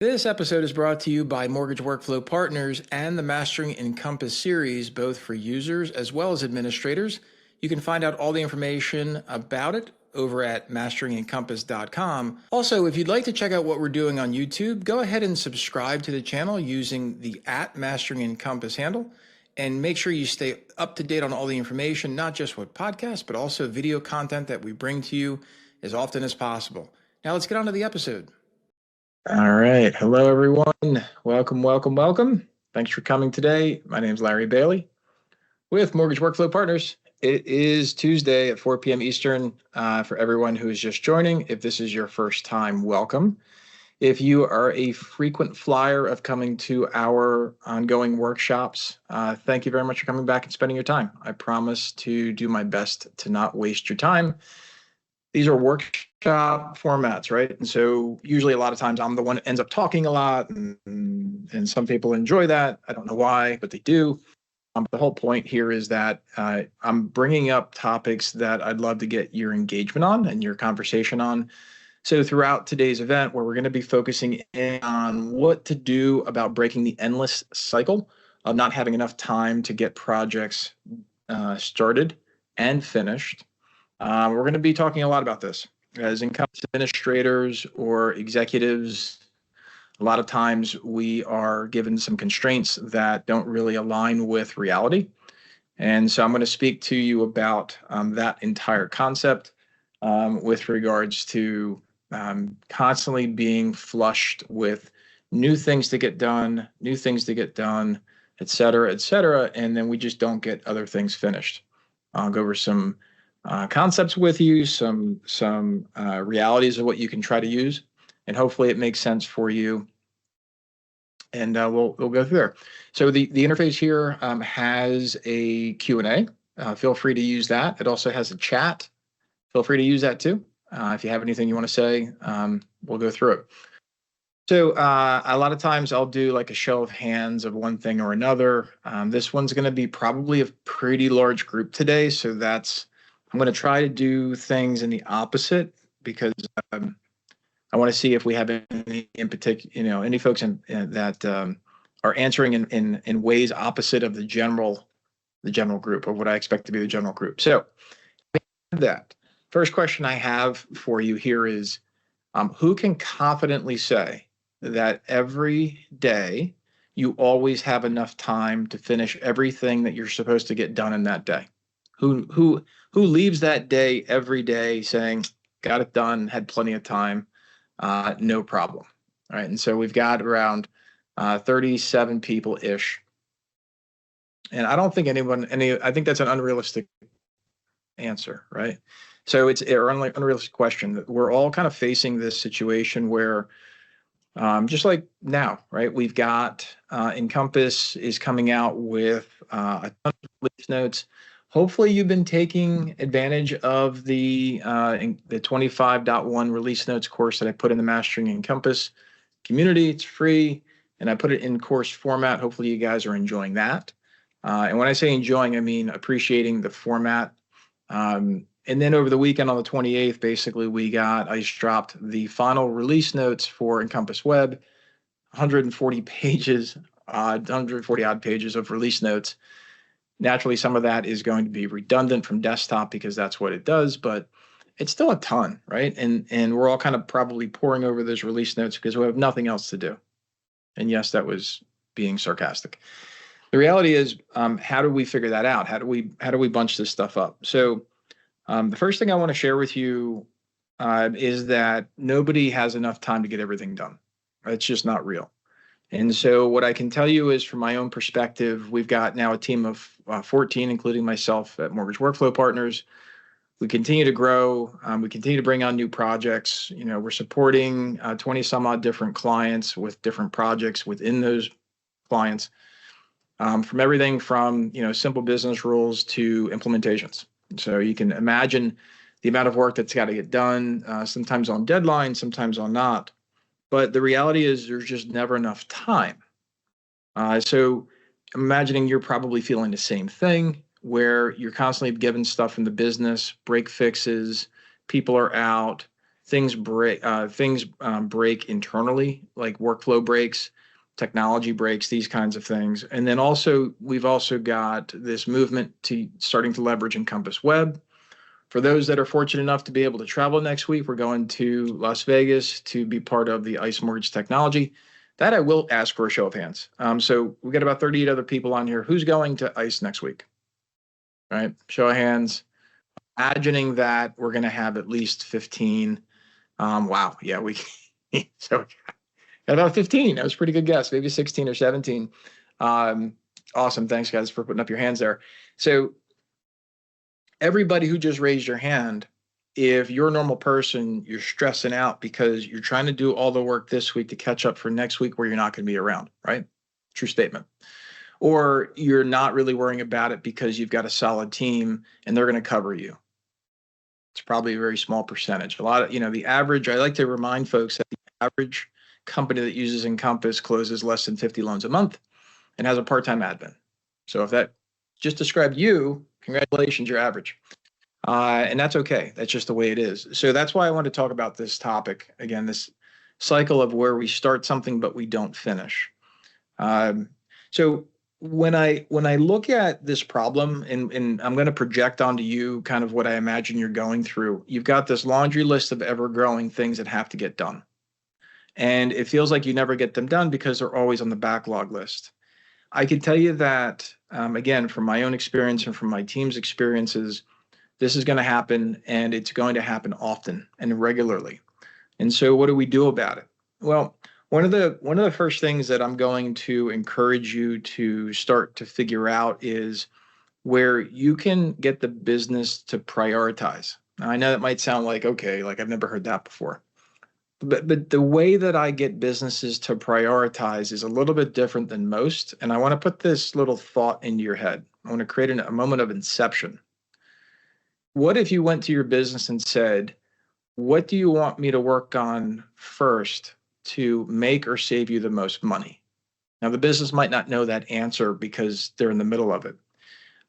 This episode is brought to you by Mortgage Workflow Partners and the Mastering Encompass series, both for users as well as administrators. You can find out all the information about it over at masteringencompass.com. Also, if you'd like to check out what we're doing on YouTube, go ahead and subscribe to the channel using the @MasteringEncompass handle. And make sure you stay up to date on all the information, not just with podcasts, but also video content that we bring to you as often as possible. Now let's get on to the episode. All right. Hello, everyone. Welcome, welcome, welcome. Thanks for coming today. My name is Larry Bailey with Mortgage Workflow Partners. It is Tuesday at 4 p.m. Eastern for everyone who is just joining. If this is your first time, welcome. If you are a frequent flyer of coming to our ongoing workshops, thank you very much for coming back and spending your time. I promise to do my best to not waste your time. These are workshop formats, right? And so usually a lot of times I'm the one that ends up talking a lot, and some people enjoy that. I don't know why, but they do. The whole point here is that I'm bringing up topics that I'd love to get your engagement on and your conversation on. So throughout today's event, where we're going to be focusing in on what to do about breaking the endless cycle of not having enough time to get projects started and finished. We're going to be talking a lot about this. As Encompass administrators or executives, a lot of times we are given some constraints that don't really align with reality. And so I'm going to speak to you about that entire concept with regards to constantly being flushed with new things to get done, et cetera, and then we just don't get other things finished. I'll go over some concepts with you, some realities of what you can try to use, and hopefully it makes sense for you. And we'll go through there. So the interface here has a Q&A. Feel free to use that. It also has a chat. Feel free to use that too. If you have anything you want to say, we'll go through it. So a lot of times I'll do like a show of hands of one thing or another. This one's going to be probably a pretty large group today, so I'm going to try to do things in the opposite because I want to see if we have any in particular, any folks that are answering in ways opposite of the general group, or what I expect to be the general group. So that first question I have for you here is, who can confidently say that every day you always have enough time to finish everything that you're supposed to get done in that day? Who leaves that day every day saying, got it done, had plenty of time, no problem. All right. And so we've got around 37 people-ish. And I don't think I think that's an unrealistic answer, right? So it's an unrealistic question. We're all kind of facing this situation where, just like now, right? We've got Encompass is coming out with a ton of release notes. Hopefully you've been taking advantage of the 25.1 release notes course that I put in the Mastering Encompass community. It's free, and I put it in course format. Hopefully you guys are enjoying that. And when I say enjoying, I mean appreciating the format. And then over the weekend on the 28th, basically I just dropped the final release notes for Encompass Web, 140 pages, 140 odd pages of release notes. Naturally, some of that is going to be redundant from desktop because that's what it does, but it's still a ton, right? And we're all kind of probably poring over those release notes because we have nothing else to do. And yes, that was being sarcastic. The reality is, how do we figure that out? How do we bunch this stuff up? So the first thing I want to share with you is that nobody has enough time to get everything done. It's just not real. And so what I can tell you is, from my own perspective, we've got now a team of 14, including myself at Mortgage Workflow Partners. We continue to grow. We continue to bring on new projects. We're supporting 20 some odd different clients with different projects within those clients, from everything from simple business rules to implementations. So you can imagine the amount of work that's got to get done, sometimes on deadline, sometimes on not. But the reality is there's just never enough time. So I'm imagining you're probably feeling the same thing, where you're constantly given stuff in the business, break fixes, people are out, break internally, like workflow breaks, technology breaks, these kinds of things. And then also, we've also got this movement to starting to leverage Encompass Web. For those that are fortunate enough to be able to travel next week, we're going to Las Vegas to be part of the ICE Mortgage Technology. That I will ask for a show of hands. So we got about 38 other people on here. Who's going to ICE next week? All right, show of hands. Imagining that we're going to have at least 15. Wow, yeah, we so about 15. That was a pretty good guess. Maybe 16 or 17. Awesome. Thanks, guys, for putting up your hands there. So everybody who just raised your hand, if you're a normal person, you're stressing out because you're trying to do all the work this week to catch up for next week where you're not going to be around, right? True statement. Or you're not really worrying about it because you've got a solid team and they're going to cover you. It's probably a very small percentage. A lot of, the average, I like to remind folks that the average company that uses Encompass closes less than 50 loans a month and has a part-time admin. So if that just described you, congratulations, you're average. And that's okay. That's just the way it is. So that's why I want to talk about this topic. Again, this cycle of where we start something, but we don't finish. So when I look at this problem, and I'm going to project onto you kind of what I imagine you're going through, you've got this laundry list of ever-growing things that have to get done. And it feels like you never get them done because they're always on the backlog list. I can tell you that, again, from my own experience and from my team's experiences, this is going to happen, and it's going to happen often and regularly. And so what do we do about it? Well, one of the first things that I'm going to encourage you to start to figure out is where you can get the business to prioritize. Now, I know that might sound like, okay, like I've never heard that before. But the way that I get businesses to prioritize is a little bit different than most. And I want to put this little thought into your head. I want to create a moment of inception. What if you went to your business and said, what do you want me to work on first to make or save you the most money? Now, the business might not know that answer because they're in the middle of it.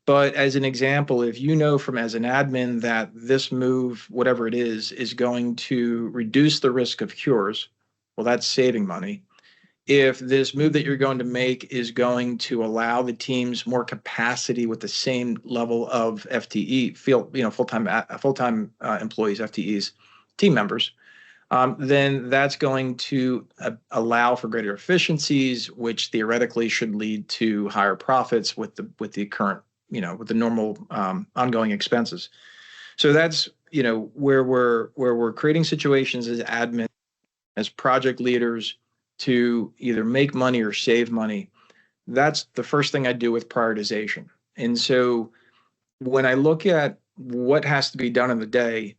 But as an example, if you know from as an admin that this move, whatever it is going to reduce the risk of cures, well, that's saving money. If this move that you're going to make is going to allow the teams more capacity with the same level of FTE, full-time employees, FTEs, team members, then that's going to allow for greater efficiencies, which theoretically should lead to higher profits with the current, with the normal ongoing expenses. So that's where we're creating situations as admin, as project leaders, to either make money or save money. That's the first thing I do with prioritization. And so when I look at what has to be done in the day,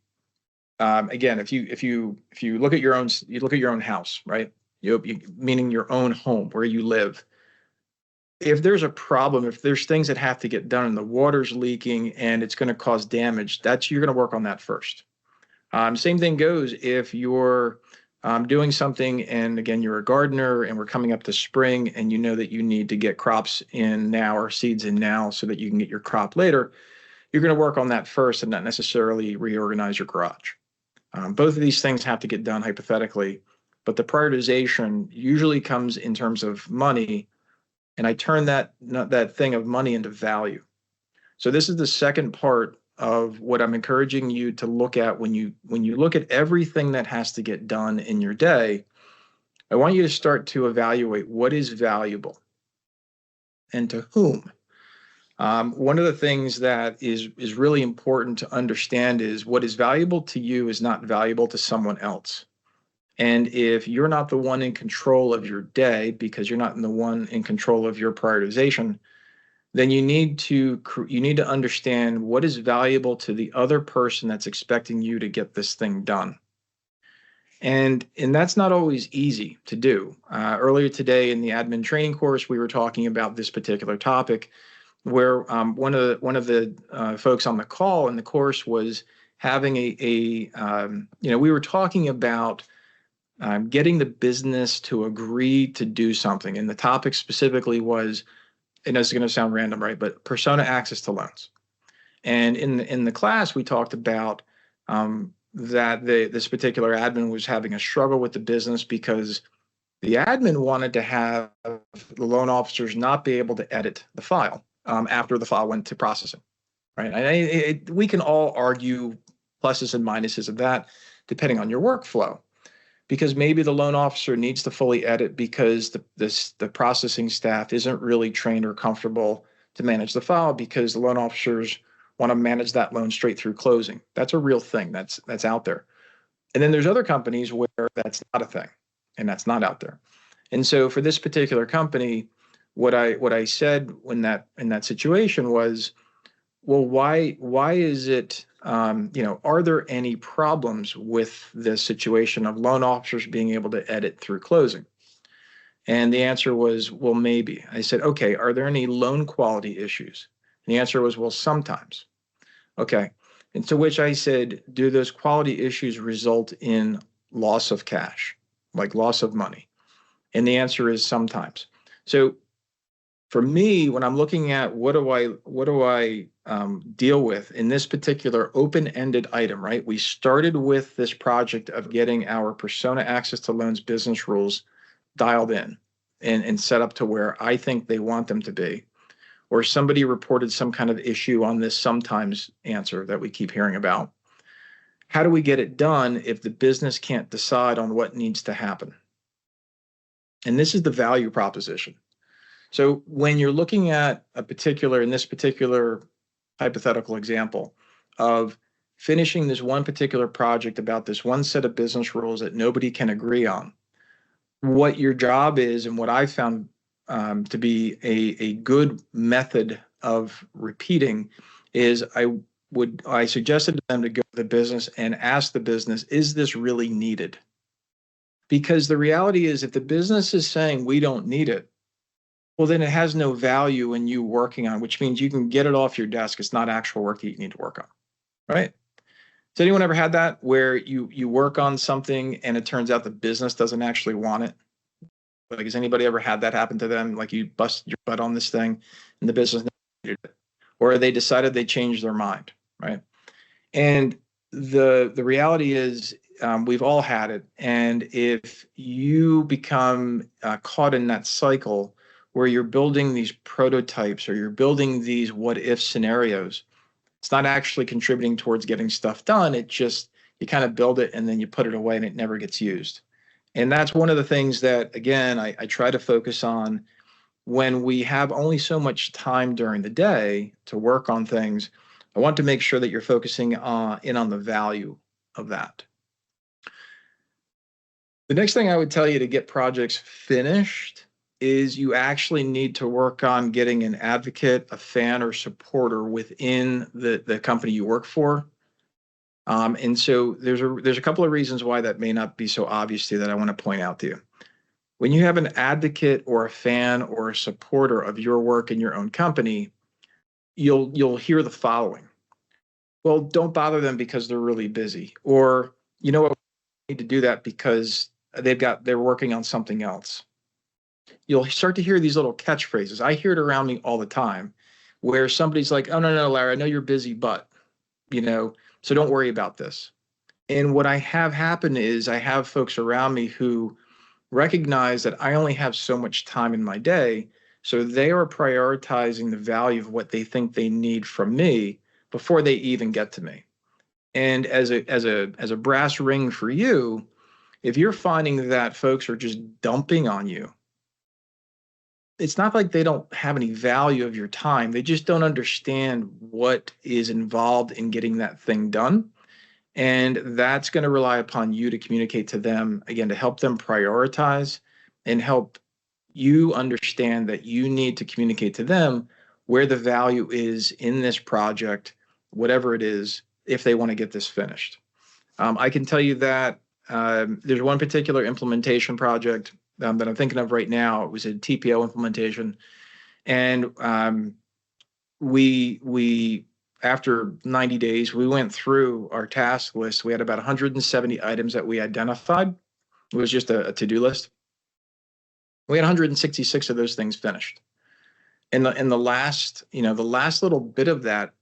again, if you look at your own house, right? Meaning your own home where you live. If there's a problem, if there's things that have to get done and the water's leaking and it's going to cause damage, you're going to work on that first. Same thing goes if you're doing something, and again, you're a gardener and we're coming up to spring and you know that you need to get crops in now or seeds in now so that you can get your crop later, you're going to work on that first and not necessarily reorganize your garage. Both of these things have to get done hypothetically, but the prioritization usually comes in terms of money, and I turn that thing of money into value. So this is the second part of what I'm encouraging you to look at when you look at everything that has to get done in your day. I want you to start to evaluate what is valuable and to whom. One of the things that is really important to understand is what is valuable to you is not valuable to someone else. And if you're not the one in control of your day because you're not the one in control of your prioritization, then you need to understand what is valuable to the other person that's expecting you to get this thing done. And that's not always easy to do. Earlier today in the admin training course, we were talking about this particular topic, where one of the folks on the call in the course was having we were talking about getting the business to agree to do something, and the topic specifically was, and it's going to sound random, right? But persona access to loans. And in the class, we talked about that this particular admin was having a struggle with the business because the admin wanted to have the loan officers not be able to edit the file after the file went to processing, right? We can all argue pluses and minuses of that depending on your workflow, because maybe the loan officer needs to fully edit because the processing staff isn't really trained or comfortable to manage the file, because the loan officers want to manage that loan straight through closing. That's a real thing that's out there. And then there's other companies where that's not a thing and that's not out there. And so for this particular company, what I said in that situation was, well, why is it, are there any problems with this situation of loan officers being able to edit through closing? And the answer was, well, maybe. I said, okay, are there any loan quality issues? And the answer was, well, sometimes. Okay. And to which I said, do those quality issues result in loss of cash, like loss of money? And the answer is sometimes. So for me, when I'm looking at what do I deal with in this particular open-ended item, right? We started with this project of getting our persona access to loans business rules dialed in and set up to where I think they want them to be. Or somebody reported some kind of issue on this sometimes answer that we keep hearing about. How do we get it done if the business can't decide on what needs to happen? And this is the value proposition. So when you're looking at in this particular hypothetical example of finishing this one particular project about this one set of business rules that nobody can agree on, what your job is, and what I found to be a good method of repeating, is I suggested to them to go to the business and ask the business, is this really needed? Because the reality is, if the business is saying we don't need it, well, then it has no value in you working on, which means you can get it off your desk. It's not actual work that you need to work on, right? Has anyone ever had that where you work on something and it turns out the business doesn't actually want it? Like, has anybody ever had that happen to them? Like, you bust your butt on this thing and the business needed it, or they decided they changed their mind, right? And the reality is, we've all had it. And if you become caught in that cycle where you're building these prototypes or you're building these what if scenarios, it's not actually contributing towards getting stuff done. It just, you kind of build it and then you put it away and it never gets used. And that's one of the things that, again, I try to focus on when we have only so much time during the day to work on things. I want to make sure that you're focusing in on the value of that. The next thing I would tell you to get projects finished is you actually need to work on getting an advocate, a fan, or supporter within the company you work for. And so there's a couple of reasons why that may not be so obvious to you that I want to point out to you. When you have an advocate or a fan or a supporter of your work in your own company, you'll hear the following. Well, don't bother them because they're really busy. Or, you know what, we need to do that because they're working on something else. You'll start to hear these little catchphrases. I hear it around me all the time where somebody's like, oh, no, Larry, I know you're busy, but, so don't worry about this. And what I have happen is I have folks around me who recognize that I only have so much time in my day. So they are prioritizing the value of what they think they need from me before they even get to me. And as a brass ring for you, if you're finding that folks are just dumping on you, it's not like they don't have any value of your time. They just don't understand what is involved in getting that thing done. And that's going to rely upon you to communicate to them, again, to help them prioritize and help you understand that you need to communicate to them where the value is in this project, whatever it is, if they want to get this finished. I can tell you that there's one particular implementation project that I'm thinking of right now. It was a TPO implementation. And we after 90 days, we went through our task list. We had about 170 items that we identified. It was just a to-do list. We had 166 of those things finished. And the last little bit of that,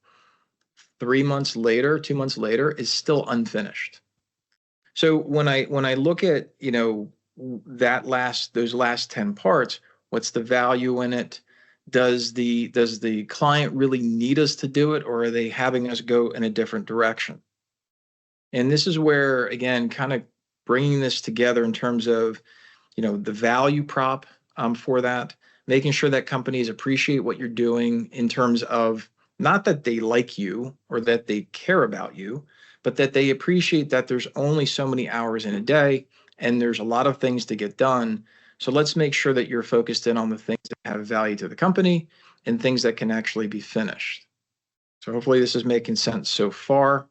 2 months later, is still unfinished. So when I look at, those last 10 parts, what's the value in it? Does the client really need us to do it, or are they having us go in a different direction? And this is where, again, kind of bringing this together in terms of, the value prop for that, making sure that companies appreciate what you're doing in terms of not that they like you or that they care about you, but that they appreciate that there's only so many hours in a day and there's a lot of things to get done. So let's make sure that you're focused in on the things that have value to the company and things that can actually be finished. So hopefully this is making sense so far.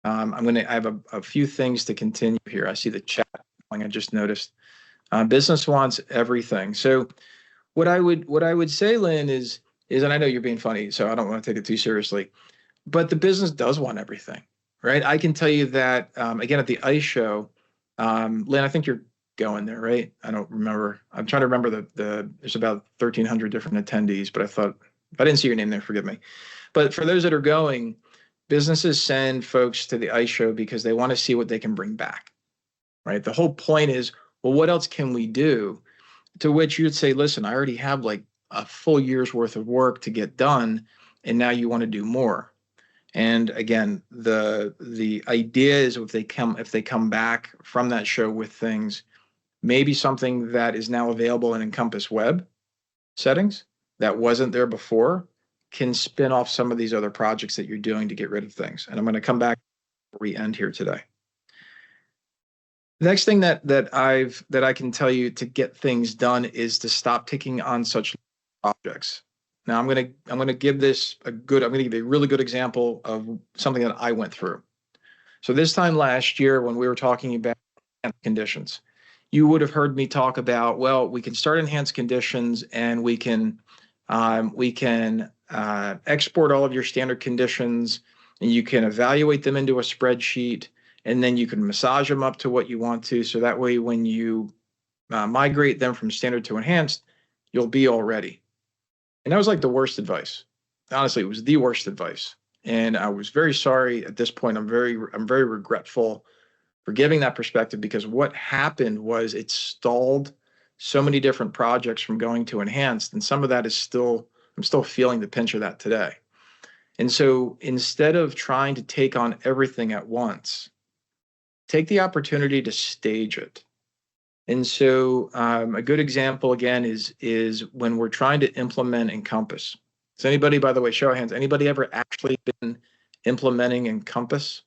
I have a few things to continue here. I see the chat going, I just noticed. Business wants everything. So what I would say, Lynn, is, and I know you're being funny, so I don't want to take it too seriously, but the business does want everything, right? I can tell you that again at the ICE show, Lynn, I think you're going there, right? I don't remember. I'm trying to remember there's about 1,300 different attendees, but I thought if I didn't see your name there, forgive me. But for those that are going, businesses send folks to the ICE show because they want to see what they can bring back, right? The whole point is, well, what else can we do? To which you'd say, listen, I already have like a full year's worth of work to get done, and now you want to do more. And again, the idea is if they come back from that show with things, maybe something that is now available in Encompass web settings that wasn't there before, can spin off some of these other projects that you're doing to get rid of things. And I'm going to come back before we end here today. The next thing that I can tell you to get things done is to stop taking on such projects. Now I'm gonna give I'm gonna give you a really good example of something that I went through. So this time last year when we were talking about conditions, you would have heard me talk about, well, we can start enhanced conditions and we can export all of your standard conditions and you can evaluate them into a spreadsheet and then you can massage them up to what you want to. So that way, when you migrate them from standard to enhanced, you'll be all ready. And that was like the worst advice. Honestly, it was the worst advice. And I was very sorry at this point. I'm very regretful for giving that perspective, because what happened was it stalled so many different projects from going to enhanced. And some of that I'm still feeling the pinch of that today. And so instead of trying to take on everything at once, take the opportunity to stage it. And so a good example, again, is when we're trying to implement Encompass. Does anybody, by the way, show of hands, anybody ever actually been implementing Encompass?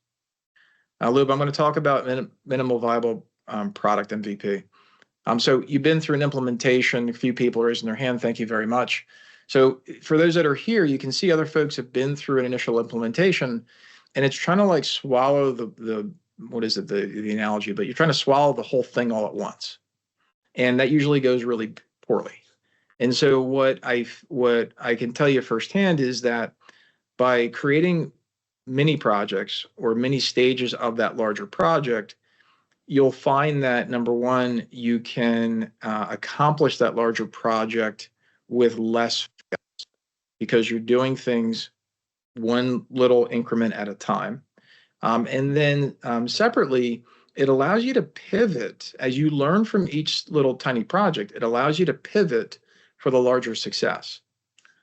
Lube, I'm going to talk about minimal viable product MVP. So you've been through an implementation. A few people are raising their hand. Thank you very much. So for those that are here, you can see other folks have been through an initial implementation, and it's trying to like swallow the what is it, the analogy, but you're trying to swallow the whole thing all at once. And that usually goes really poorly. And so what I can tell you firsthand is that by creating mini projects or mini stages of that larger project, you'll find that number one, you can accomplish that larger project with less, because you're doing things one little increment at a time. And then separately, it allows you to pivot as you learn from each little tiny project. It allows you to pivot for the larger success.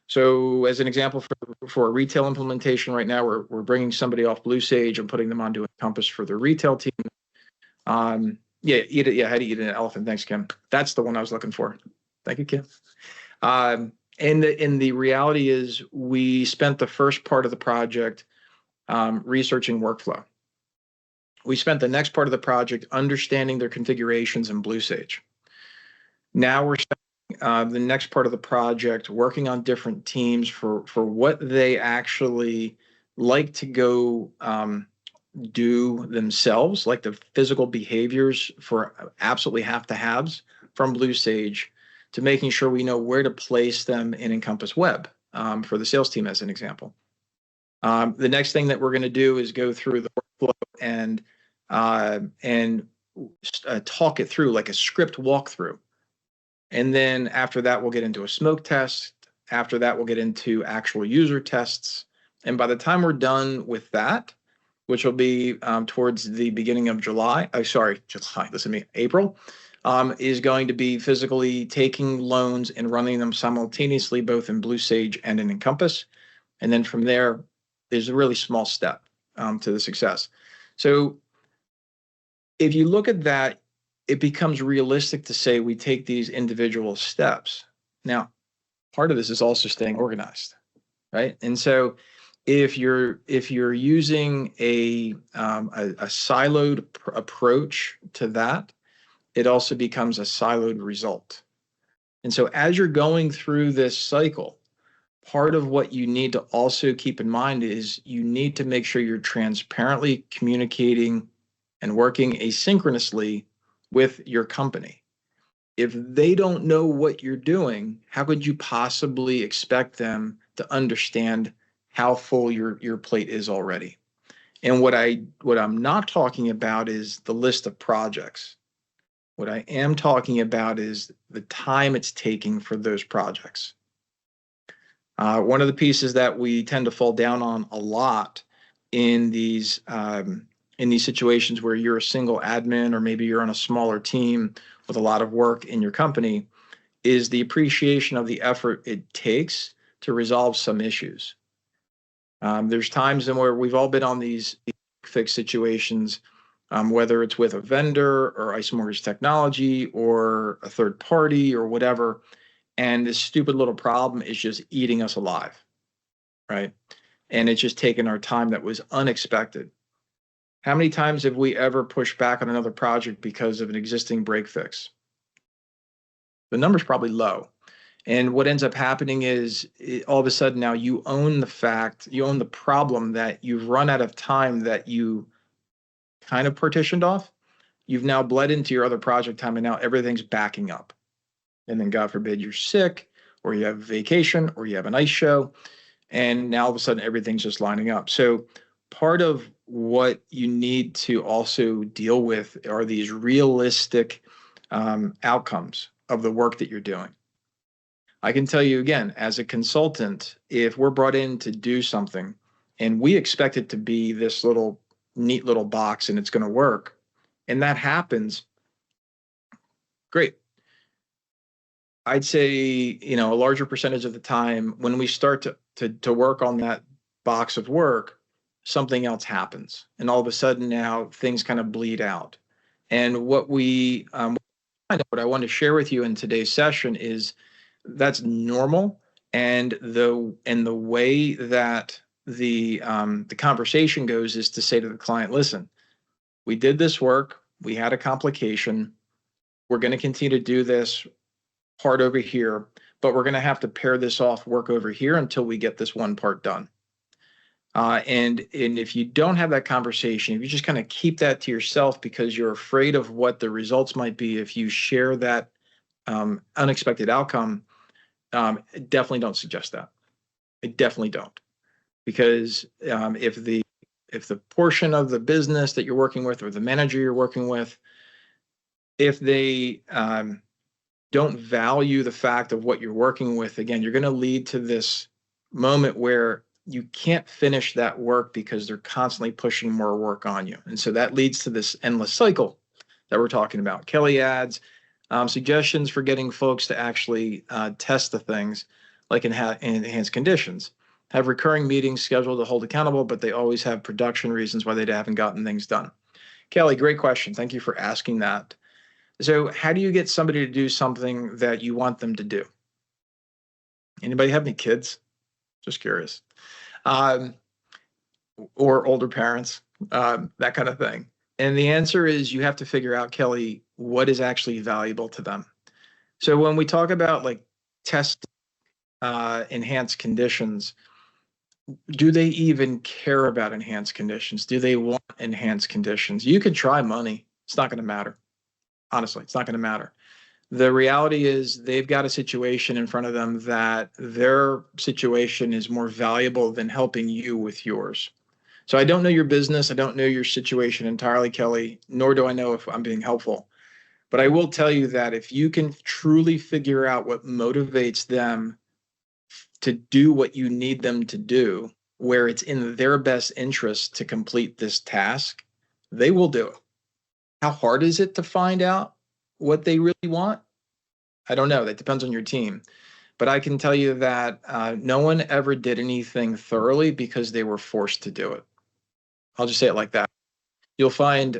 So as an example, for a retail implementation right now, we're bringing somebody off Blue Sage and putting them onto Encompass for their retail team. Eat it. Yeah, how to eat an elephant. Thanks, Kim. That's the one I was looking for. Thank you, Kim. And the reality is we spent the first part of the project researching workflow. We spent the next part of the project understanding their configurations in Blue Sage. Now we're spending the next part of the project working on different teams for what they actually like to go do themselves, like the physical behaviors for absolutely have-to-haves from Blue Sage, to making sure we know where to place them in Encompass Web for the sales team, as an example. The next thing that we're going to do is go through the workflow and talk it through like a script walkthrough. And then after that, we'll get into a smoke test. After that, we'll get into actual user tests. And by the time we're done with that, which will be towards the beginning of July. Oh, sorry, July. Listen to me. April is going to be physically taking loans and running them simultaneously, both in Blue Sage and in Encompass. And then from there, there's a really small step to the success. So if you look at that, it becomes realistic to say we take these individual steps. Now, part of this is also staying organized, right? And so if you're using a siloed approach to that, it also becomes a siloed result. And so as you're going through this cycle, part of what you need to also keep in mind is you need to make sure you're transparently communicating and working asynchronously with your company. If they don't know what you're doing, how could you possibly expect them to understand how full your plate is already? And what I'm not talking about is the list of projects. What I am talking about is the time it's taking for those projects. One of the pieces that we tend to fall down on a lot in these situations where you're a single admin or maybe you're on a smaller team with a lot of work in your company is the appreciation of the effort it takes to resolve some issues. There's times in where we've all been on these fix situations, whether it's with a vendor or ice mortgage technology or a third party or whatever, and this stupid little problem is just eating us alive, right? And it's just taken our time that was unexpected. How many times have we ever pushed back on another project because of an existing break fix? The number's probably low. And what ends up happening is all of a sudden now you own the problem that you've run out of time that you kind of partitioned off. You've now bled into your other project time and now everything's backing up. And then God forbid you're sick or you have vacation or you have an ice show. And now all of a sudden everything's just lining up. So part of what you need to also deal with are these realistic outcomes of the work that you're doing. I can tell you again, as a consultant, if we're brought in to do something and we expect it to be this neat little box and it's going to work, and that happens, great. I'd say, a larger percentage of the time when we start to work on that box of work, something else happens. And all of a sudden now things kind of bleed out. And what I want to share with you in today's session is that's normal. And the way that the conversation goes is to say to the client, listen, we did this work, we had a complication, we're going to continue to do this part over here, but we're going to have to pair this off work over here until we get this one part done. And if you don't have that conversation, if you just kind of keep that to yourself because you're afraid of what the results might be if you share that unexpected outcome, definitely don't suggest that. I definitely don't, because if the portion of the business that you're working with or the manager you're working with, if they don't value the fact of what you're working with, again, you're going to lead to this moment where you can't finish that work because they're constantly pushing more work on you. And so that leads to this endless cycle that we're talking about. Kelly adds suggestions for getting folks to actually test the things like enhanced conditions. Have recurring meetings scheduled to hold accountable, but they always have production reasons why they haven't gotten things done. Kelly, great question. Thank you for asking that. So how do you get somebody to do something that you want them to do? Anybody have any kids? Just curious. Or older parents, that kind of thing. And the answer is you have to figure out, Kelly, what is actually valuable to them. So when we talk about like test enhanced conditions, do they even care about enhanced conditions? Do they want enhanced conditions? You can try money. It's not going to matter. Honestly, it's not going to matter. The reality is they've got a situation in front of them that their situation is more valuable than helping you with yours. So I don't know your business. I don't know your situation entirely, Kelly, nor do I know if I'm being helpful. But I will tell you that if you can truly figure out what motivates them to do what you need them to do, where it's in their best interest to complete this task, they will do it. How hard is it to find out what they really want? I don't know. That depends on your team. But I can tell you that no one ever did anything thoroughly because they were forced to do it. I'll just say it like that. You'll find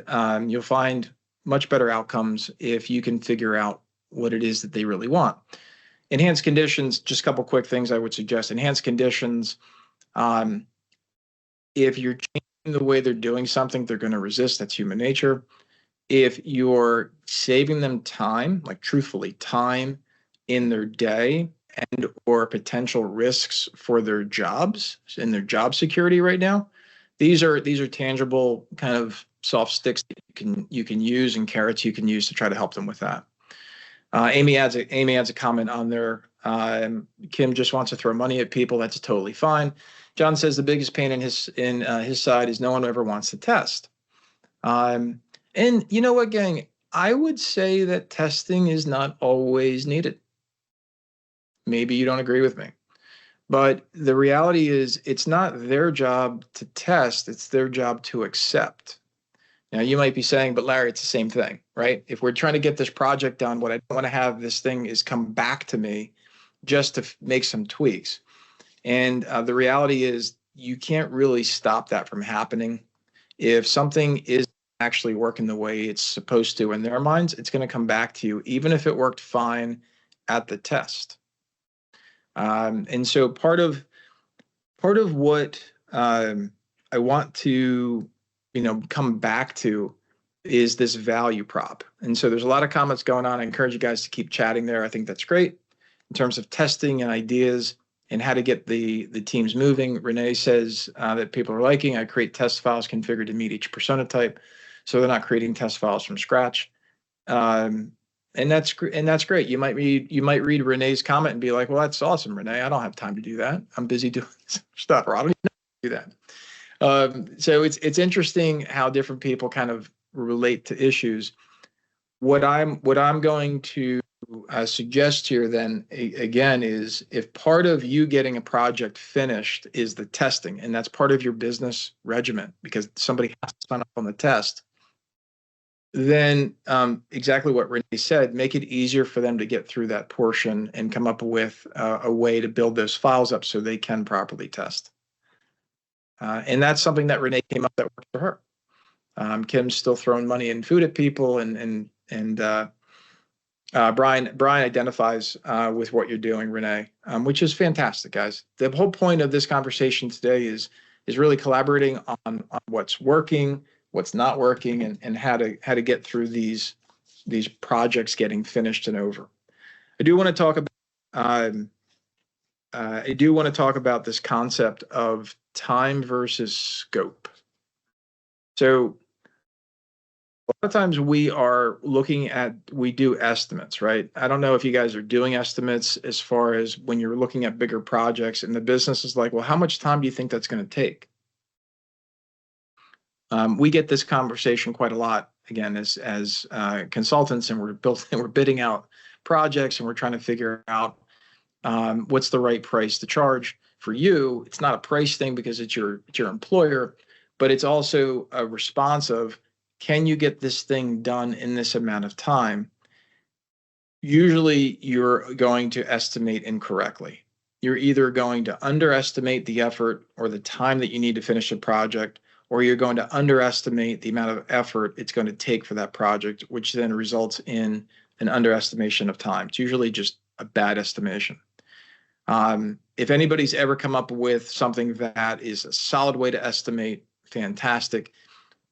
much better outcomes if you can figure out what it is that they really want. Enhanced conditions, just a couple quick things I would suggest. Enhanced conditions, um, if you're changing the way they're doing something, they're going to resist. That's human nature. If you're saving them time, like truthfully, time in their day and or potential risks for their jobs and their job security right now, these are tangible kind of soft sticks that you can use and carrots you can use to try to help them with that. Amy adds a comment on there. Kim just wants to throw money at people. That's totally fine. John says the biggest pain in his side is no one ever wants to test. And you know what, gang? I would say that testing is not always needed. Maybe you don't agree with me. But the reality is it's not their job to test, it's their job to accept. Now, you might be saying, but Larry, it's the same thing, right? If we're trying to get this project done, what I don't want to have this thing is come back to me just to make some tweaks. And the reality is you can't really stop that from happening. If something is actually working the way it's supposed to in their minds, it's going to come back to you, even if it worked fine at the test. And so part of what I want to come back to is this value prop. And so there's a lot of comments going on. I encourage you guys to keep chatting there. I think that's great in terms of testing and ideas and how to get the teams moving. Renee says that people are liking, I create test files configured to meet each persona type. So they're not creating test files from scratch. And that's great. You might read Renee's comment and be like, well, that's awesome, Renee. I don't have time to do that. I'm busy doing stuff, or I don't even know how to do that. So it's interesting how different people kind of relate to issues. What I'm going to suggest here then again is if part of you getting a project finished is the testing, and that's part of your business regimen because somebody has to sign up on the test, then exactly what Renee said, make it easier for them to get through that portion and come up with a way to build those files up so they can properly test. And that's something that Renee came up that worked for her. Kim's still throwing money and food at people, and Brian identifies with what you're doing, Renee, which is fantastic, guys. The whole point of this conversation today is really collaborating on what's working, what's not working, and how to get through these projects getting finished and over. I do want to talk about this concept of time versus scope. So a lot of times we do estimates, right? I don't know if you guys are doing estimates as far as when you're looking at bigger projects and the business is like, well, how much time do you think that's going to take? We get this conversation quite a lot, again, as consultants, and we're bidding out projects and we're trying to figure out what's the right price to charge for you. It's not a price thing because it's your employer, but it's also a response of, can you get this thing done in this amount of time? Usually you're going to estimate incorrectly. You're either going to underestimate the effort or the time that you need to finish a project, or you're going to underestimate the amount of effort it's going to take for that project, which then results in an underestimation of time. It's usually just a bad estimation. If anybody's ever come up with something that is a solid way to estimate, fantastic.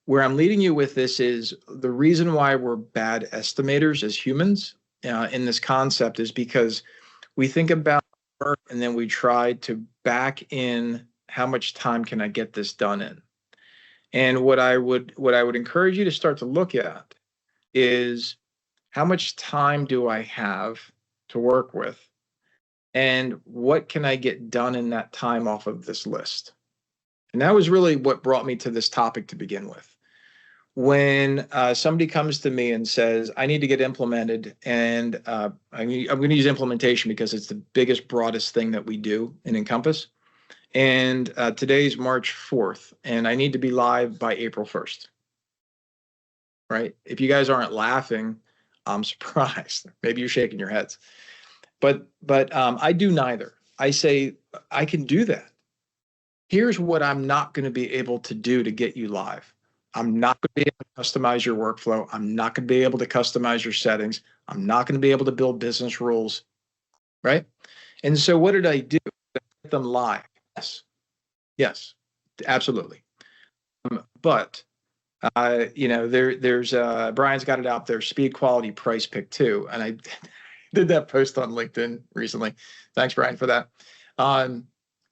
Where I'm leading you with this is the reason why we're bad estimators as humans in this concept is because we think about work and then we try to back in how much time can I get this done in. And what I would encourage you to start to look at is how much time do I have to work with, and what can I get done in that time off of this list? And that was really what brought me to this topic to begin with. When somebody comes to me and says, I need to get implemented, and I'm going to use implementation because it's the biggest, broadest thing that we do in Encompass. And today's March 4th, and I need to be live by April 1st, right? If you guys aren't laughing, I'm surprised. Maybe you're shaking your heads. But I do neither. I say I can do that. Here's what I'm not going to be able to do to get you live. I'm not going to be able to customize your workflow. I'm not going to be able to customize your settings. I'm not going to be able to build business rules, right? And so what did I do? Get them live. Yes. Yes, absolutely. But there's Brian's got it out there, speed, quality, price, pick two. And I did that post on LinkedIn recently. Thanks, Brian, for that.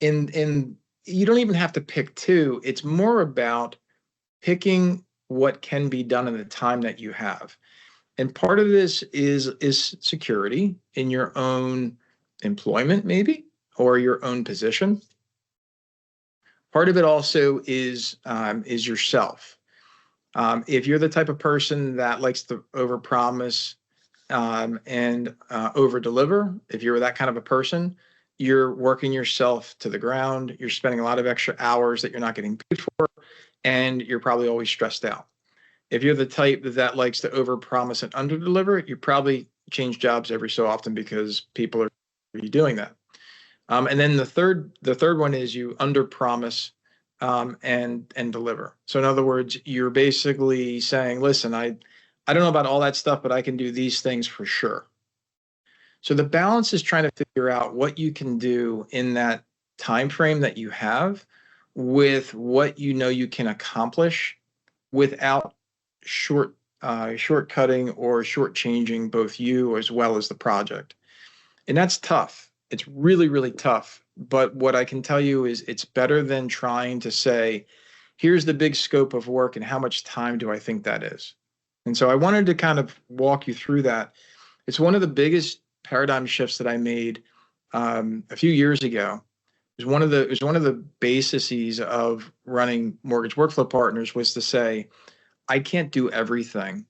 In you don't even have to pick two. It's more about picking what can be done in the time that you have. And part of this is security in your own employment, maybe, or your own position. Part of it also is yourself. If you're the type of person that likes to overpromise and over-deliver, if you're that kind of a person, you're working yourself to the ground. You're spending a lot of extra hours that you're not getting paid for, and you're probably always stressed out. If you're the type that likes to overpromise and underdeliver, you probably change jobs every so often because people are doing that. And then the third one is you underpromise and deliver. So in other words, you're basically saying, listen, I don't know about all that stuff, but I can do these things for sure. So the balance is trying to figure out what you can do in that time frame that you have with what you know you can accomplish without shortcutting or shortchanging both you as well as the project. And that's tough. It's really, really tough. But what I can tell you is it's better than trying to say, here's the big scope of work and how much time do I think that is? And so I wanted to kind of walk you through that. It's one of the biggest paradigm shifts that I made a few years ago. It was one of the bases of running Mortgage Workflow Partners was to say, I can't do everything.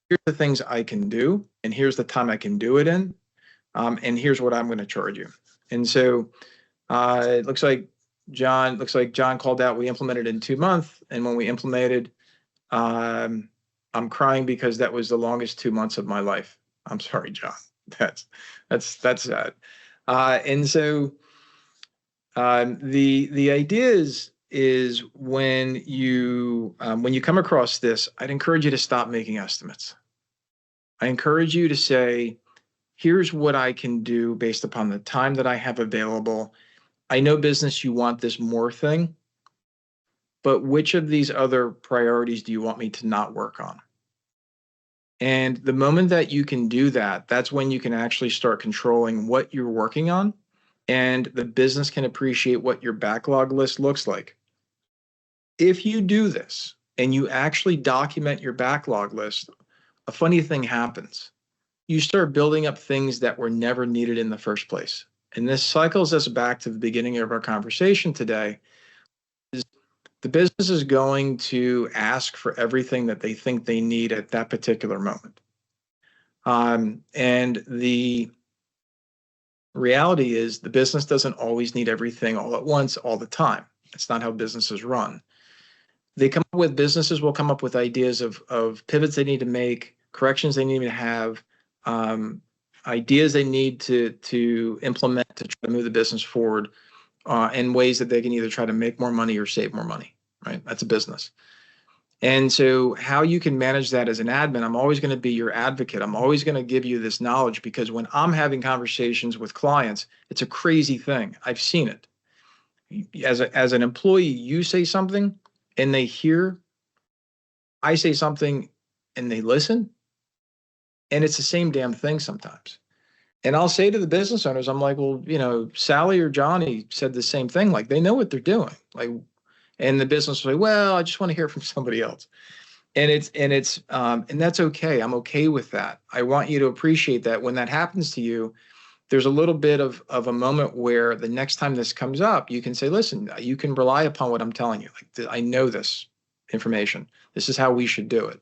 Here's the things I can do, and here's the time I can do it in, and here's what I'm going to charge you. And so it looks like John called out. We implemented in 2 months, and when we implemented, I'm crying because that was the longest 2 months of my life. I'm sorry, John. That's sad. And so the idea is when you come across this, I'd encourage you to stop making estimates. I encourage you to say, here's what I can do based upon the time that I have available. I know business, you want this more thing, but which of these other priorities do you want me to not work on? And the moment that you can do that, that's when you can actually start controlling what you're working on, and the business can appreciate what your backlog list looks like. If you do this and you actually document your backlog list, a funny thing happens. You start building up things that were never needed in the first place. And this cycles us back to the beginning of our conversation today. The business is going to ask for everything that they think they need at that particular moment. And the reality is the business doesn't always need everything all at once, all the time. It's not how businesses run. Businesses will come up with ideas of pivots they need to make, corrections they need to have, ideas they need to implement to try to move the business forward in ways that they can either try to make more money or save more money, right? That's a business. And so how you can manage that as an admin, I'm always going to be your advocate. I'm always going to give you this knowledge because when I'm having conversations with clients, it's a crazy thing. I've seen it. As an employee, you say something and they hear, I say something and they listen, and it's the same damn thing sometimes. And I'll say to the business owners, I'm like, well, Sally or Johnny said the same thing. Like they know what they're doing. Like, and the business will say, well, I just want to hear from somebody else. And that's okay. I'm okay with that. I want you to appreciate that when that happens to you, there's a little bit of a moment where the next time this comes up, you can say, listen, you can rely upon what I'm telling you. Like, I know this information. This is how we should do it.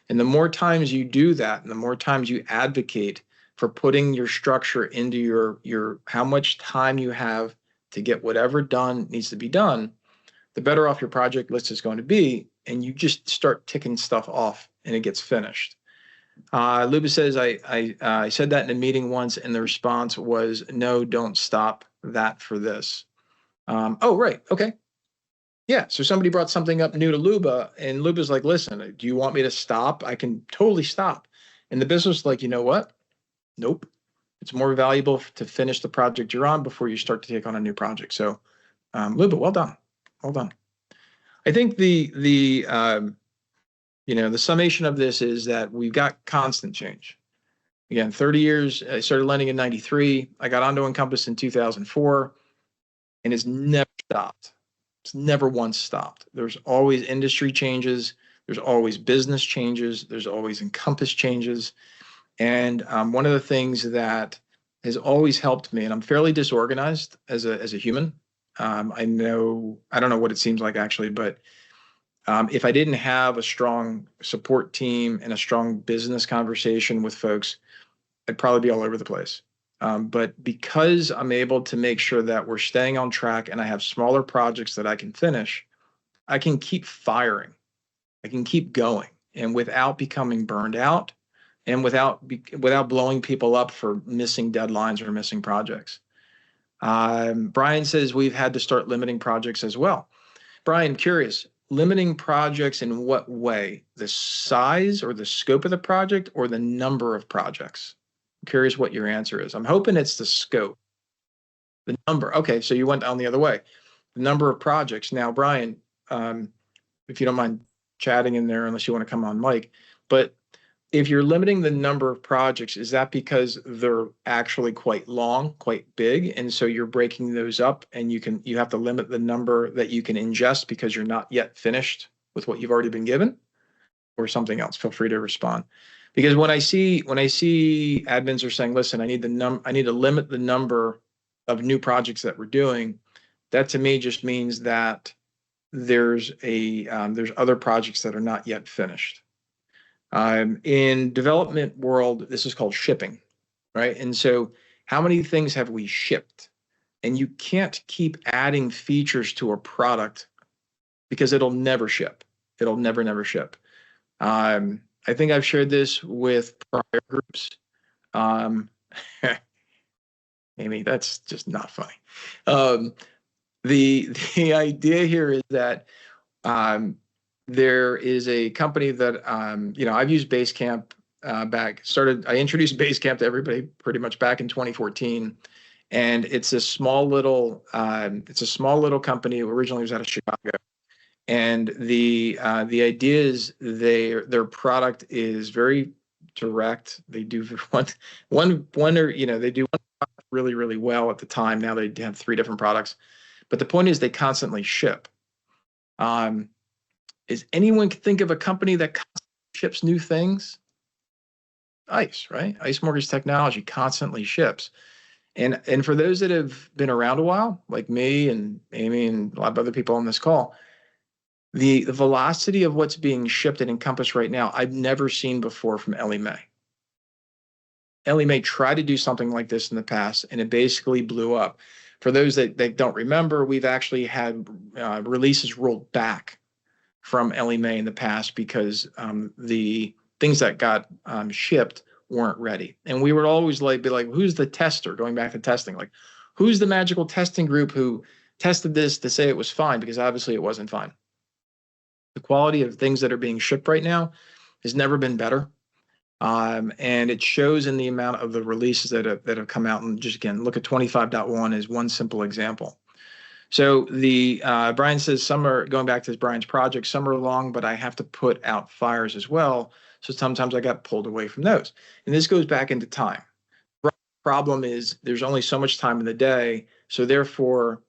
And the more times you do that, and the more times you advocate for putting your structure into your how much time you have to get whatever done needs to be done, the better off your project list is going to be. And you just start ticking stuff off and it gets finished. Luba says, I said that in a meeting once, and the response was, no, don't stop that for this. Oh, right. Okay. Yeah. So somebody brought something up new to Luba, and Luba's like, listen, do you want me to stop? I can totally stop. And the business is like, you know what? Nope. It's more valuable to finish the project you're on before you start to take on a new project. So, Luba, well done. Well done. I think the summation of this is that we've got constant change. Again, 30 years, I started lending in 93. I got onto Encompass in 2004, and it's never stopped. It's never once stopped. There's always industry changes. There's always business changes. There's always Encompass changes. And one of the things that has always helped me, and I'm fairly disorganized as a human. I don't know what it seems like actually, but if I didn't have a strong support team and a strong business conversation with folks, I'd probably be all over the place. But because I'm able to make sure that we're staying on track and I have smaller projects that I can finish, I can keep firing. I can keep going, and without becoming burned out, and without blowing people up for missing deadlines or missing projects. Brian says we've had to start limiting projects as well. Brian, curious, limiting projects in what way? The size or the scope of the project, or the number of projects? I'm curious what your answer is. I'm hoping it's the scope. The number. Okay, so you went down the other way. The number of projects. Now, Brian, if you don't mind chatting in there, unless you want to come on mic, but if you're limiting the number of projects, is that because they're actually quite long, quite big, and so you're breaking those up, and you have to limit the number that you can ingest because you're not yet finished with what you've already been given, or something else? Feel free to respond. Because when I see admins are saying, listen, I need to limit the number of new projects that we're doing, that to me just means that there's other projects that are not yet finished. In development world, this is called shipping, right? And so how many things have we shipped? And you can't keep adding features to a product because it'll never ship. It'll never ship. I think I've shared this with prior groups. Amy, that's just not funny. The idea here is that there is a company that I've used Basecamp I introduced Basecamp to everybody pretty much back in 2014, and it's a small little company. Originally, it was out of Chicago, and the idea is their product is very direct. They do one they do one product really, really well at the time. Now they have 3 different products, but the point is they constantly ship. Is anyone can think of a company that ships new things? ICE, right? ICE Mortgage Technology constantly ships. And for those that have been around a while, like me and Amy and a lot of other people on this call, the velocity of what's being shipped at Encompass right now, I've never seen before from Ellie Mae. Ellie Mae tried to do something like this in the past, and it basically blew up. For those that don't remember, we've actually had releases rolled back from Ellie Mae in the past because the things that got shipped weren't ready. And we would always be like, who's the tester? Going back to testing, like, who's the magical testing group who tested this to say it was fine? Because obviously it wasn't fine. The quality of things that are being shipped right now has never been better. And it shows in the amount of the releases that have come out. And just again, look at 25.1 as one simple example. So Brian says some are, going back to Brian's project, some are long, but I have to put out fires as well. So sometimes I got pulled away from those. And this goes back into time. Problem is there's only so much time in the day. So therefore,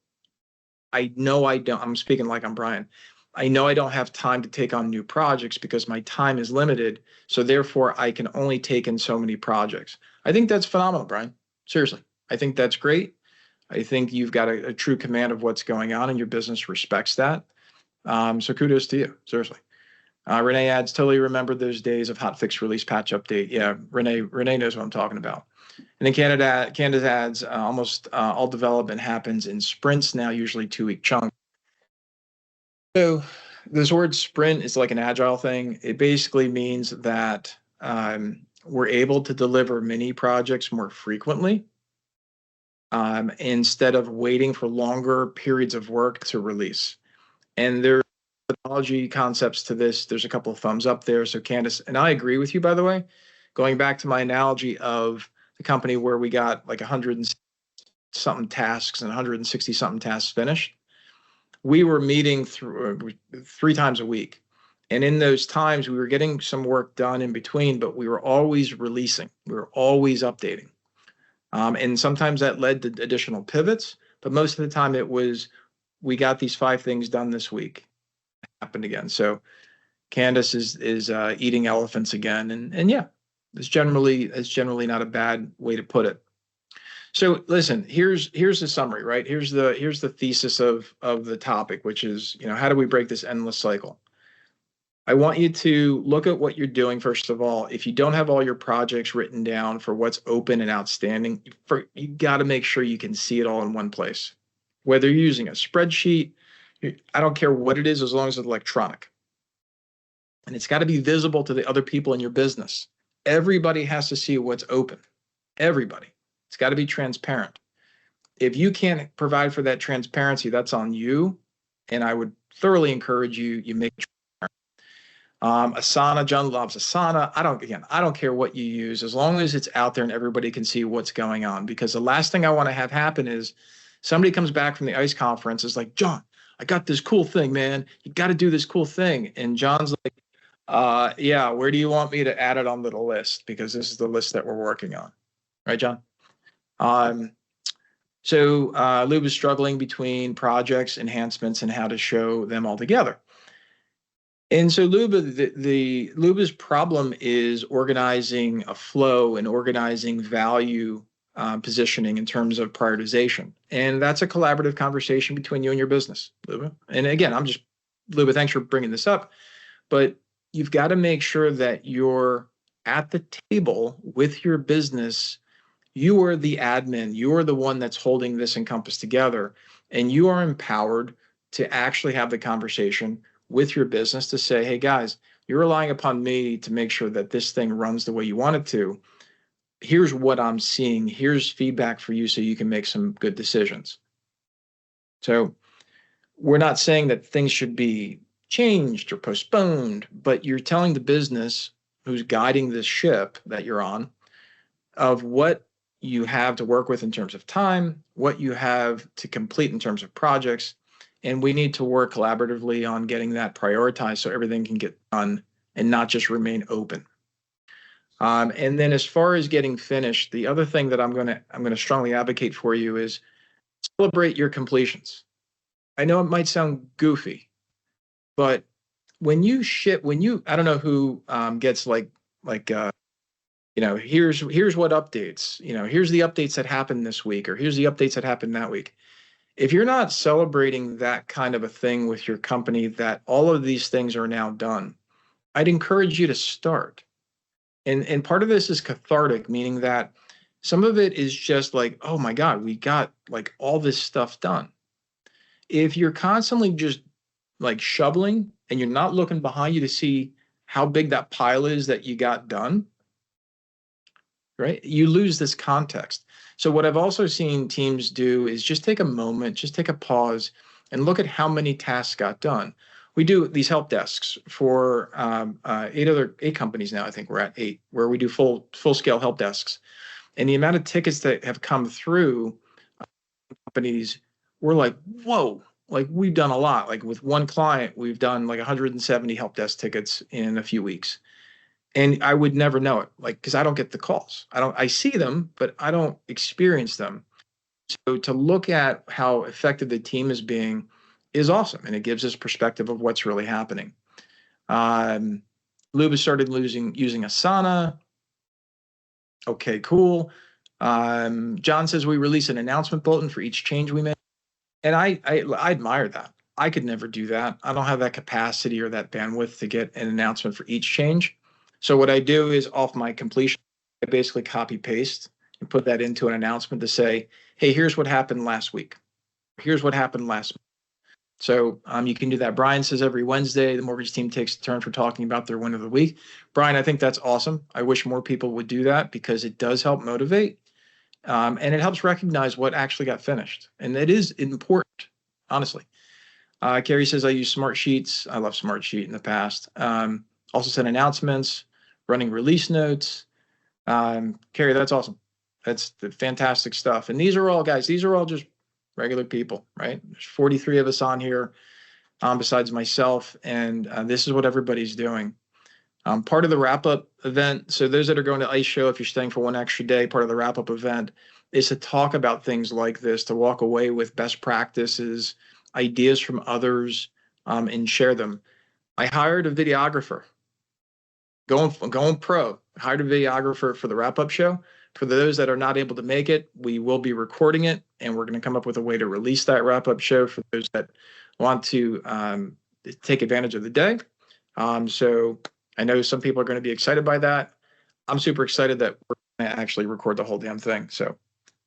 I'm speaking like I'm Brian. I know I don't have time to take on new projects because my time is limited. So therefore, I can only take in so many projects. I think that's phenomenal, Brian. Seriously. I think that's great. I think you've got a true command of what's going on, and your business respects that. So kudos to you, seriously. Renee adds, totally remember those days of hot fix release patch update. Yeah, Renee knows what I'm talking about. And then Canada adds almost all development happens in sprints now, usually 2-week chunks. So this word sprint is like an agile thing. It basically means that we're able to deliver mini projects more frequently instead of waiting for longer periods of work to release. And there are methodology concepts to this. There's a couple of thumbs up there. So Candace, and I agree with you, by the way, going back to my analogy of the company where we got like 100 and something tasks and 160 something tasks finished. We were meeting through 3 times a week. And in those times, we were getting some work done in between, but we were always releasing. We were always updating. And sometimes that led to additional pivots, but most of the time it was, we got these 5 things done this week. It happened again. So Candace is eating elephants again. And yeah, it's generally not a bad way to put it. So listen, here's the summary, right? Here's the thesis of the topic, which is, how do we break this endless cycle? I want you to look at what you're doing, first of all. If you don't have all your projects written down for what's open and outstanding, you got to make sure you can see it all in one place. Whether you're using a spreadsheet, I don't care what it is, as long as it's electronic. And it's got to be visible to the other people in your business. Everybody has to see what's open. Everybody. It's got to be transparent. If you can't provide for that transparency, that's on you. And I would thoroughly encourage you make it transparent. Asana, John loves Asana. I don't care what you use, as long as it's out there and everybody can see what's going on. Because the last thing I want to have happen is somebody comes back from the ICE conference, is like, John, I got this cool thing, man. You got to do this cool thing. And John's like, yeah, where do you want me to add it onto the list? Because this is the list that we're working on. Right, John? So Lube is struggling between projects, enhancements, and how to show them all together. And so Luba's problem is organizing a flow and organizing value positioning in terms of prioritization. And that's a collaborative conversation between you and your business, Luba. And again, Luba, thanks for bringing this up. But you've got to make sure that you're at the table with your business. You are the admin. You are the one that's holding this Encompass together. And you are empowered to actually have the conversation with your business to say, hey, guys, you're relying upon me to make sure that this thing runs the way you want it to. Here's what I'm seeing. Here's feedback for you so you can make some good decisions. So we're not saying that things should be changed or postponed, but you're telling the business who's guiding this ship that you're on of what you have to work with in terms of time, what you have to complete in terms of projects, and we need to work collaboratively on getting that prioritized so everything can get done and not just remain open. And then as far as getting finished, the other thing that I'm going to strongly advocate for you is celebrate your completions. I know it might sound goofy, but when you I don't know who gets here's what updates, here's the updates that happened this week, or here's the updates that happened that week. If you're not celebrating that kind of a thing with your company, that all of these things are now done, I'd encourage you to start. And part of this is cathartic, meaning that some of it is just like, oh my God, we got like all this stuff done. If you're constantly just like shoveling and you're not looking behind you to see how big that pile is that you got done, right? You lose this context. So what I've also seen teams do is just take a moment, just take a pause and look at how many tasks got done. We do these help desks for 8 companies now. I think we're at 8, where we do full scale help desks. And the amount of tickets that have come through companies, we're like, whoa, like we've done a lot. Like with one client, we've done like 170 help desk tickets in a few weeks. And I would never know it, like, because I don't get the calls. I see them, but I don't experience them. So to look at how effective the team is being is awesome. And it gives us perspective of what's really happening. Luba started using Asana. Okay, cool. John says we release an announcement bulletin for each change we make. And I admire that. I could never do that. I don't have that capacity or that bandwidth to get an announcement for each change. So what I do is off my completion, I basically copy paste and put that into an announcement to say, hey, here's what happened last week. Here's what happened last month. So you can do that. Brian says every Wednesday, the mortgage team takes a turn for talking about their win of the week. Brian, I think that's awesome. I wish more people would do that because it does help motivate. And it helps recognize what actually got finished. And it is important, honestly. Carrie says, I use Smart Sheets. I love Smart Sheet in the past. Also send announcements, running release notes. Carrie, that's awesome. That's the fantastic stuff. And these are all, guys, these are all just regular people, right? There's 43 of us on here besides myself. And this is what everybody's doing. Part of the wrap-up event, so those that are going to ICE Show, if you're staying for one extra day, part of the wrap-up event is to talk about things like this, to walk away with best practices, ideas from others, and share them. I hired a videographer, going pro. I hired a videographer for the wrap-up show. For those that are not able to make it, we will be recording it, and we're going to come up with a way to release that wrap-up show for those that want to take advantage of the day. So I know some people are going to be excited by that. I'm super excited that we're going to actually record the whole damn thing. So,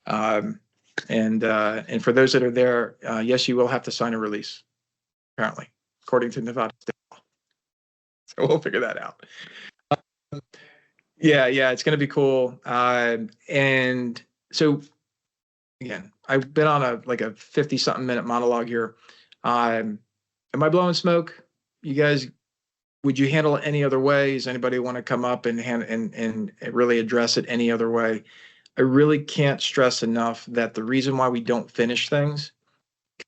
and for those that are there, yes, you will have to sign a release, apparently, according to Nevada State law. So we'll figure that out. Yeah, it's going to be cool. And so, again, I've been on a 50-something minute monologue here. Am I blowing smoke? You guys, would you handle it any other way? Does anybody want to come up and really address it any other way? I really can't stress enough that the reason why we don't finish things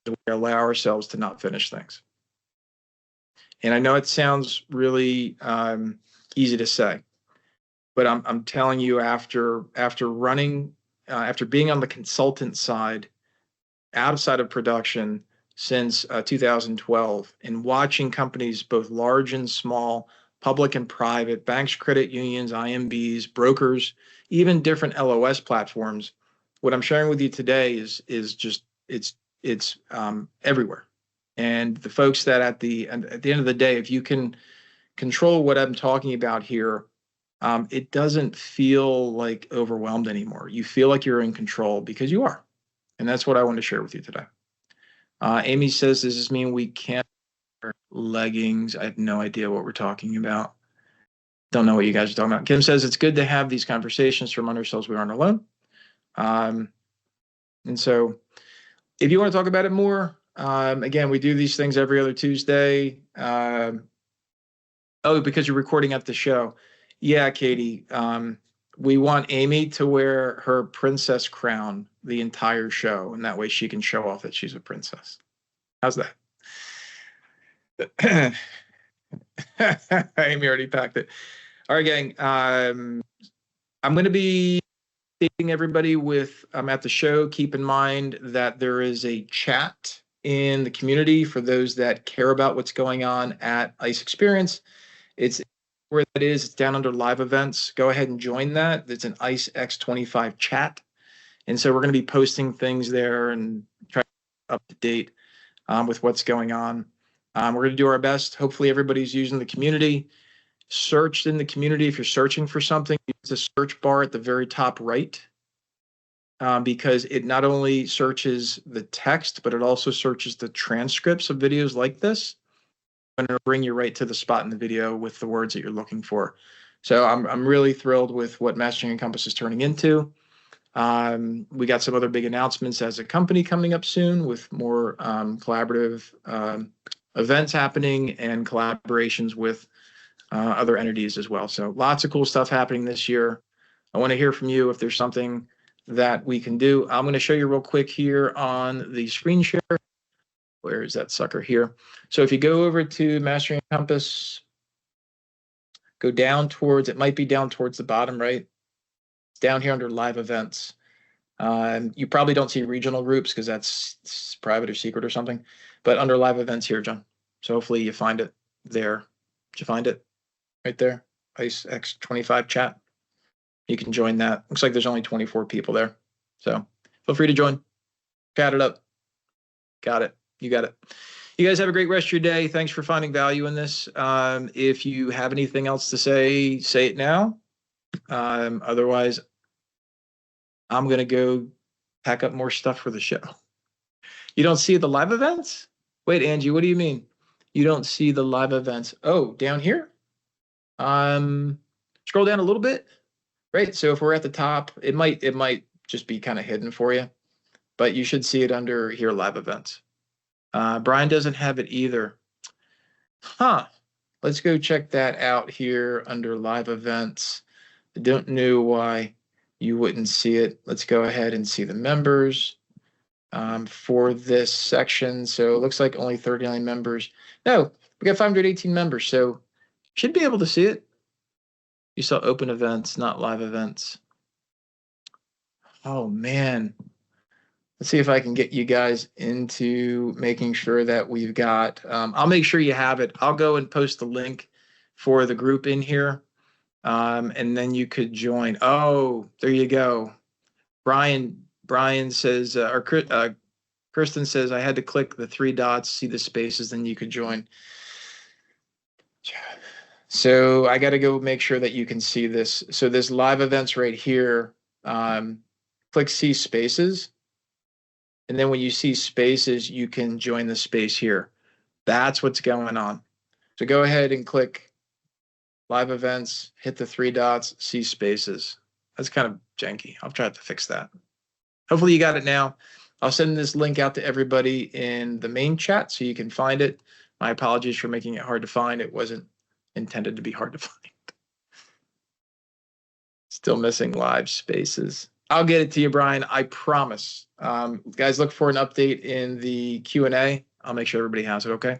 is we allow ourselves to not finish things. And I know it sounds really easy to say, but I'm telling you, after being on the consultant side, outside of production since 2012, and watching companies both large and small, public and private, banks, credit unions, IMBs, brokers, even different LOS platforms, what I'm sharing with you today is just it's everywhere. And the folks that at the end of the day, if you can control what I'm talking about here, it doesn't feel like overwhelmed anymore. You feel like you're in control because you are. And that's what I want to share with you today. Amy says, does this mean we can't wear leggings? I have no idea what we're talking about. Don't know what you guys are talking about. Kim says, it's good to have these conversations to remind ourselves we aren't alone. And so if you want to talk about it more, again, we do these things every other Tuesday. Oh, because you're recording at the show. Yeah, Katie. We want Amy to wear her princess crown the entire show, and that way she can show off that she's a princess. How's that? Amy already packed it. All right, gang. I'm going to be taking everybody with at the show. Keep in mind that there is a chat in the community for those that care about what's going on at ICE Experience. It's where that is. It's down under live events. Go ahead and join that. It's an ICE X25 chat. And so we're going to be posting things there and try to be up to date with what's going on. We're going to do our best. Hopefully everybody's using the community. Search in the community. If you're searching for something, use the search bar at the very top right, because it not only searches the text, but it also searches the transcripts of videos like this. And it'll bring you right to the spot in the video with the words that you're looking for. So I'm really thrilled with what Mastering Encompass is turning into. We got some other big announcements as a company coming up soon with more collaborative events happening and collaborations with other entities as well. So lots of cool stuff happening this year. I want to hear from you if there's something that we can do. I'm going to show you real quick here on the screen share. Where is that sucker here? So if you go over to Mastering Encompass, go down towards, it might be down towards the bottom, right? It's down here under live events. You probably don't see regional groups because that's private or secret or something, but under live events here, John. So hopefully you find it there. Did you find it? Right there, ICE X25 chat. You can join that. Looks like there's only 24 people there. So feel free to join. Chat it up. Got it. You got it. You guys have a great rest of your day. Thanks for finding value in this. If you have anything else to say, say it now. Otherwise, I'm going to go pack up more stuff for the show. You don't see the live events? Wait, Angie, what do you mean? You don't see the live events? Oh, down here? Scroll down a little bit. Right. So if we're at the top, it might just be kind of hidden for you, but you should see it under here, live events. Brian doesn't have it either. Huh. Let's go check that out here under live events. I don't know why you wouldn't see it. Let's go ahead and see the members for this section. So it looks like only 39 members. No, we got 518 members, so should be able to see it. You saw open events, not live events. Oh, man. Let's see if I can get you guys into making sure that we've got, I'll make sure you have it. I'll go and post the link for the group in here. And then you could join. Oh, there you go. Brian says, Kristen says, I had to click the 3 dots, see the spaces, then you could join. So I got to go make sure that you can see this. So this live events right here, click see spaces. And then when you see spaces, you can join the space here. That's what's going on. So go ahead and click live events, hit the 3 dots, see spaces. That's kind of janky. I'll try to fix that. Hopefully you got it now. I'll send this link out to everybody in the main chat so you can find it. My apologies for making it hard to find. It wasn't intended to be hard to find. Still missing live spaces. I'll get it to you, Brian. I promise. Guys, look for an update in the Q&A. I'll make sure everybody has it, okay?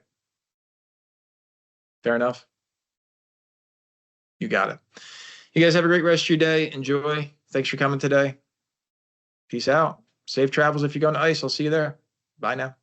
Fair enough? You got it. You guys have a great rest of your day. Enjoy. Thanks for coming today. Peace out. Safe travels if you're going to ICE. I'll see you there. Bye now.